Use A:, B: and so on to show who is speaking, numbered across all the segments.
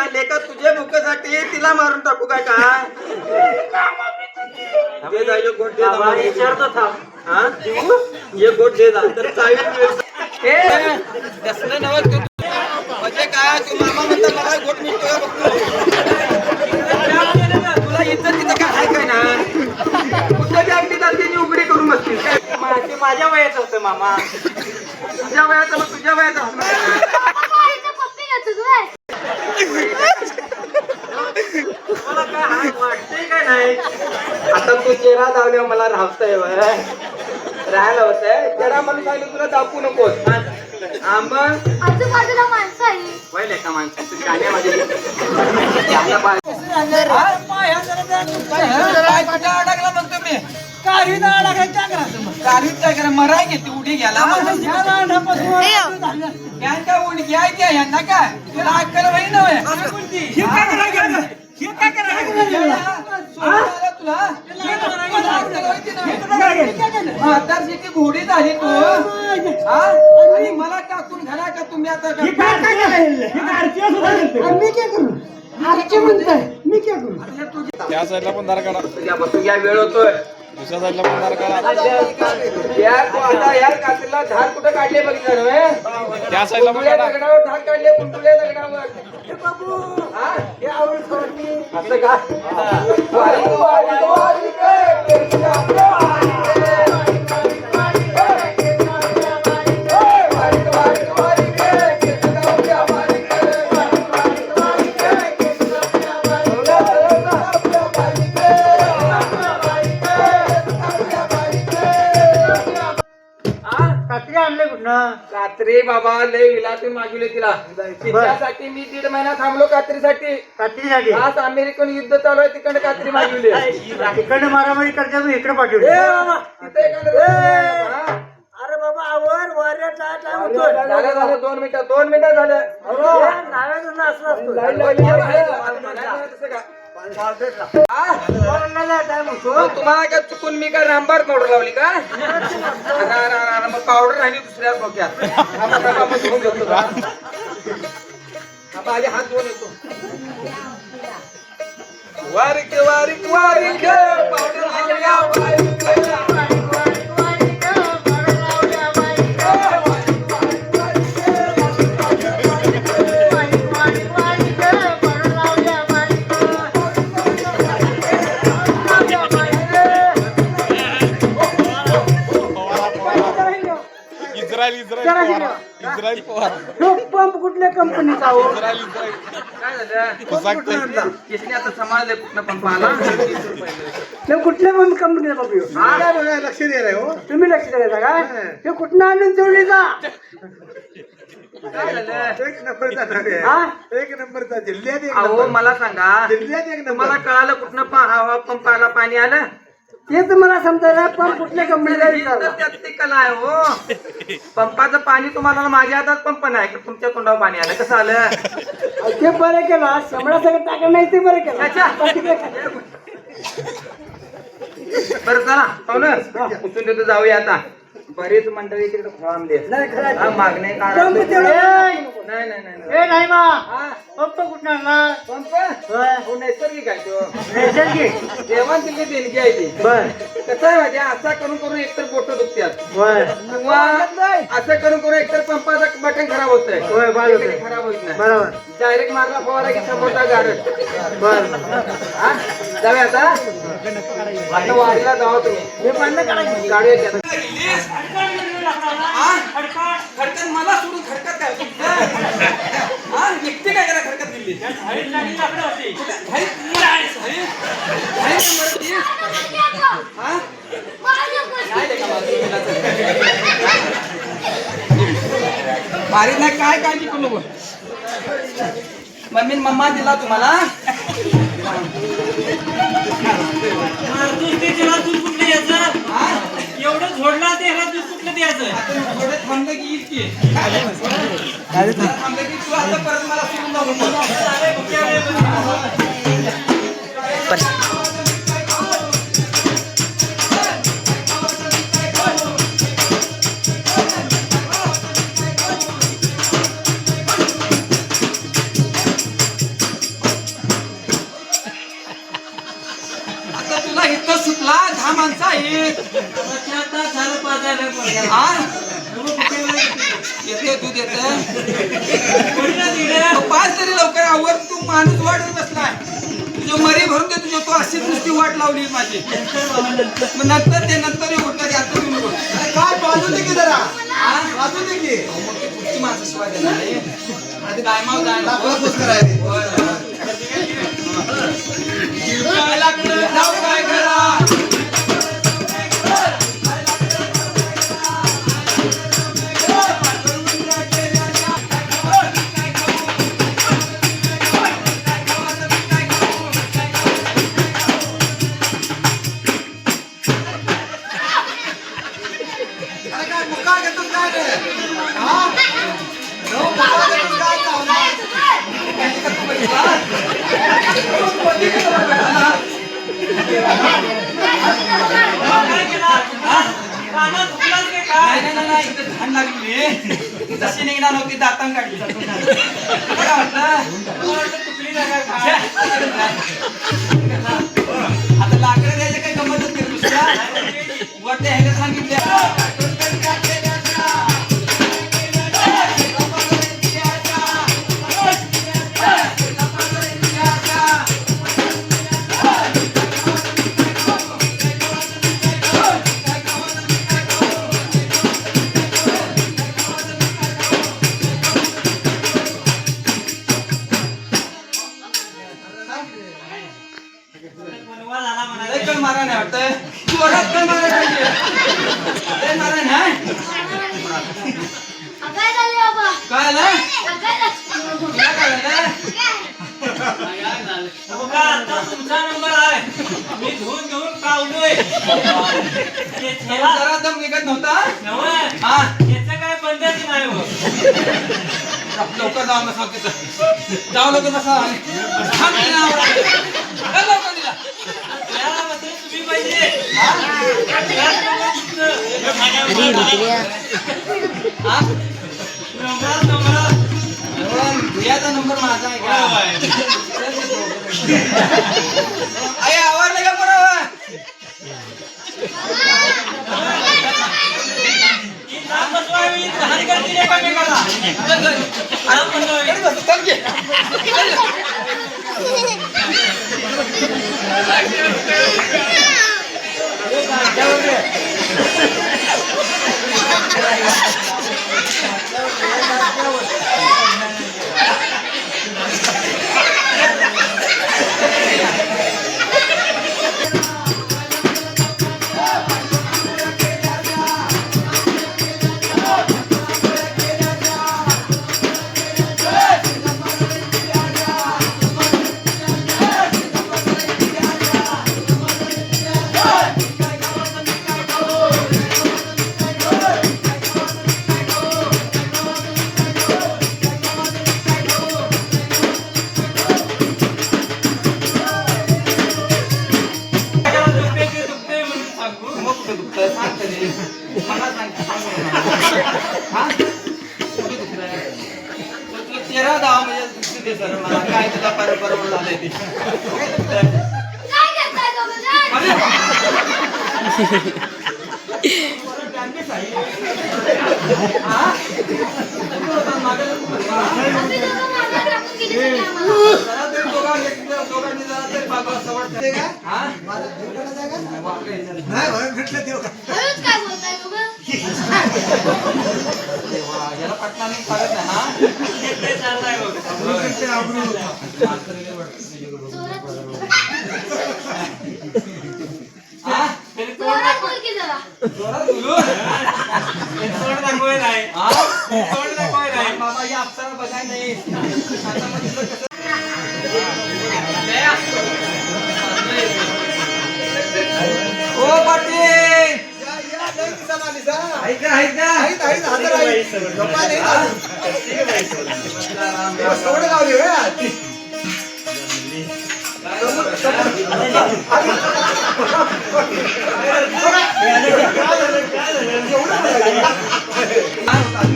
A: काय लेखा तुझ्या भुकेसाठी तिला मारून टाकू काय काय गोट दे विचारतो थांब हा ये गोट दे तर कसलं नवं म्हणजे काय तू मामा म्हणता मला गोट मिळतोय तुला इज्जत तिथं काय आहे काय ना कुठं अगदी तिने उघडी करून बसतील माझ्या वयाचं होतं मामा तुझ्या वयाचं मग तुझ्या वयाचं मला काय हात वाटते काय नाही आता तू चेहरा दावल्यावर मला राहतंय राहायला होतंय चेहरा म्हणून सांगितलं तुला दाखवू नकोस
B: आजूबाजूला माणसं आहे
A: वय का माणसं तुझी गाण्यामध्ये अडकला मग तुम्ही कारीत अडकायच्या कारीत काय करा मराय घेते उडी घ्यायला काय उडी घ्यायची यांना काय तुला अक्कल होई नव्हे घोडी झाली तू आणि मला टाकून घाला का तुम्ही आता मी काय करू आरची म्हणताय मी काय करू
C: त्या साईडला पण दार काढा
A: तुझ्या बसून घ्या वेळ होतोय
C: दुसऱ्या साईडला पण दार काढा
A: आता यार कात्रीला धार कुठं काढले बघितलं नव्हे
C: त्या साईडला पण
A: कुठल्या
C: काढा
A: दगडावर धार काढले कुठल्या दगडावर असं का कात्री बाबा लय विलासून मागवले तिला तिच्यासाठी मी 1.5 महिना थांबलो कात्रीसाठी आज अमेरिकन युद्ध चालू आहे तिकडे कात्री मागवली
D: तिकडे मारामारी करता तू इकडे पाठवली अरे बाबा आवर वाऱ्याचा टाइम होतो
A: झालं 2 मिनिटं झालं
D: नाव्याचं असं असतो
A: तुम्हाला काय चुकून मी काय रामबार पावडर लावली का मग पावडर राहिली दुसऱ्या डोक्यात माझे हात धुवून येतो वारीक वारीक वारीक पावडर लावल्या
C: इस्रायल पवार
D: पंप कुठल्या कंपनीचा हो
A: काय झालं किसने आता समाजले कुठनं पंप आला
D: कुठल्या पंप कंपनीचा पंप लक्ष द्यायला हो तुम्ही लक्ष द्यायचा काय हे कुठनं आणून जोडलीचा
A: काय झालं
D: एक नंबरचा जिल्ह्यात
A: अहो मला सांगा तुम्हाला कळालं कुठनं हवा पंप आला पाणी आलं
D: ते तुम्हाला समजायला पंप कुठल्या कंपनीला
A: त्यात ती कला आहे हो पंपाचं पाणी तुम्हाला माझ्या हातात पंप नाही की तुमच्या तोंडावर पाणी आलं कसं आलं
D: ते बरं केलं शंभरा सगळं टाकलं नाही ते बरं केलं
A: बरं चला पाहुणं उचून तिथं जाऊया आता बरेच मंडळी तिकडे खोळांबले मागणे
D: नाही मा पंप कुठं आणला
A: पंप नैसर्गिक आहे तो
D: नैसर्गिक
A: देवान दिली देणगी आहे ती
D: बर
A: कसं आहे माहिती असा करून एकतर बोट दुखतात
D: बर
A: किंवा असं करून एकतर पंपाचं बटन खराब होतंय खराब होत नाही
D: बरोबर
A: डायरेक्ट मारला फवारा की समोरचा गाडत
D: बर
A: जाऊया आता वारीला जावा तुम्ही काढूया खडकत मला सोडून खडकत काय निघते काय करा खडकत दिली बारी नाही काय काळजी करू नको मम्मी मम्मा दिला तुम्हाला
E: एवढं झोडला ते ह्याला दूध कुठलं द्यायचं
A: थोडे थांबलं की येईल की थांबलं की तू आता परत मला सोडून जाऊ 10 माणसं आहेत.
E: झालं पाजायला पोरग्याला.
A: हा?
E: मग कुठे वेळ?
A: येते दूध येतं.
E: कोणीला दिलं?
A: पाच तरी लवकर आवर. तू माणूस वाढत बसलाय. तुझं मरी भरून दे तुझ्या. तू अशीच नुसती वाट लावली माझी. मग नंतर ते नंतर येऊ म्हटलं की आता येऊ नको.
B: काय बाजू दे की जरा
A: हा?
B: बाजू दे की
A: मग ते पुढची माणसं शिवाय देणार नाही. आता गायमाव जाय नको.
B: आपला पुस करायचे
A: होय, होय. काय लागलं? जाऊ काय करा?
B: अरे काय मुका घेतो काय रे हा नो मुका घेतो काय चावला
E: काय केला? हा? कानात फुटलाच की काय?
A: नाही नाही नाही इथं घाण लागली. जशी निघणार होती दातां काढली. काय वाटलं?
E: मला वाटलं तुटली जागा काय?
A: आता लाकडं द्यायचं काही गमतच नाही दुसऱ्या. वर ते ह्याला सांगितले.
E: बनवा झाला म्हणाले.
A: लय कळ मारा नाही वाटतंय. जोरात कळ मारा पाहिजे. लय मारा नाही.
F: काय झाले बाबा?
A: काय आलं? तुला काय झालं?
E: बघा, आता तुमचा नंबर आहे. मी धुवून घेऊन कावलोय. ते छेला
A: जरा दम निघत नव्हता.
E: नव्हे.
A: हा
E: याचं काय बंदच नाही हो.
A: लवकर जाऊ बसा तिथं. जाऊ लवकर बसा. थांब तिला आवरा. चल लवकर तिला.
E: त्याला बसून तुम्ही पाहिजे. त्यात
A: हा?
E: नंबरात.
A: याचा नंबर माझा आहे का? आई आवडलं का बरोबर?
E: ही लांब बसवावी, लहान करतील एकामेकाला. लांब बसवावी.
A: चल घे.
E: दुखते म्हणून सांगू.
A: मग कुठं दुखतंय? सांग तरी. मला सांग. हा? कुठं दुखतंय? तर तुला 13 दहा म्हणजे दुखते ते सर मला. काय तुला बरोबर झालंय ते. काय दुखतंय?
F: काय करताय दोघं जण?
A: अरे! डॅमेज आहे. हा? कुठं होता? मागं नको.
F: आम्ही दोघं मागं टाकून गेली सगळी आम्हाला.
A: जरा तरी दोघांनी जरा तरी बाजूला सवड
B: ते का
A: हा?
B: माझा भेटला जागा
A: वाकडे याच्यात.
B: नाही म्हणून भेटलं देऊ का
F: हळूच काय बोलताय दोघं?
A: देवा, याला पटणार नाही पाहत नाही हा?
E: ते चाललंय बघ.
A: हा?
E: तरी तोंड
F: जोरात बोल की जरा.
A: जोरात बोलू?
E: तोंड दाखवाय नाही.
A: हा?
E: तोंड दाखवाय नाही.
A: बाबा या अप्सरा बघाय नाही. आता मग तुझं कसं? ओ पाटील!
B: या लई दिसायला आली जा
A: ऐक ना, ऐक ना.
B: आई हजर आई गप्पा नाही ना सवड लावली होय आज.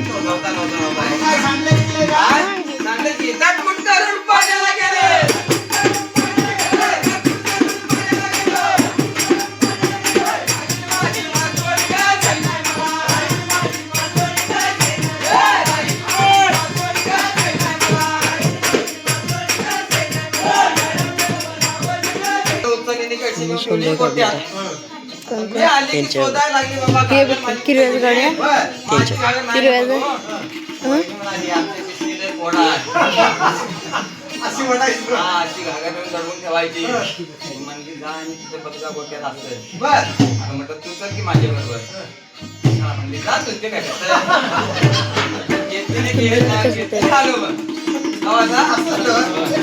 B: काय सांगलं की का
A: सांगते की तटमुट करून पाण्याला गेले. पैसे घेऊन ठेवले गोट्यात. मी आली की शोधायला लागली बाबा कागद माझी
G: किरव्याच्या गाड्या
A: बरं, माझी कागद नाही
G: किरव्याचं?
A: नको. वहिनी म्हणाली, आमच्या पिशवीत लय फोड आहे.
B: अशी म्हणायची
A: हा, अशी घागर घेऊन दडवून ठेवायची. म्हणली जा आणि तिथे बघा गोट्यात असतं.
B: बर
A: आता म्हटलं तू चल की माझ्या बरोबर. म्हणली जा तू ते काय करतोय? घेतली नाही, घेत नाही, घेतली, आलो मग. आवाज हा?
B: असं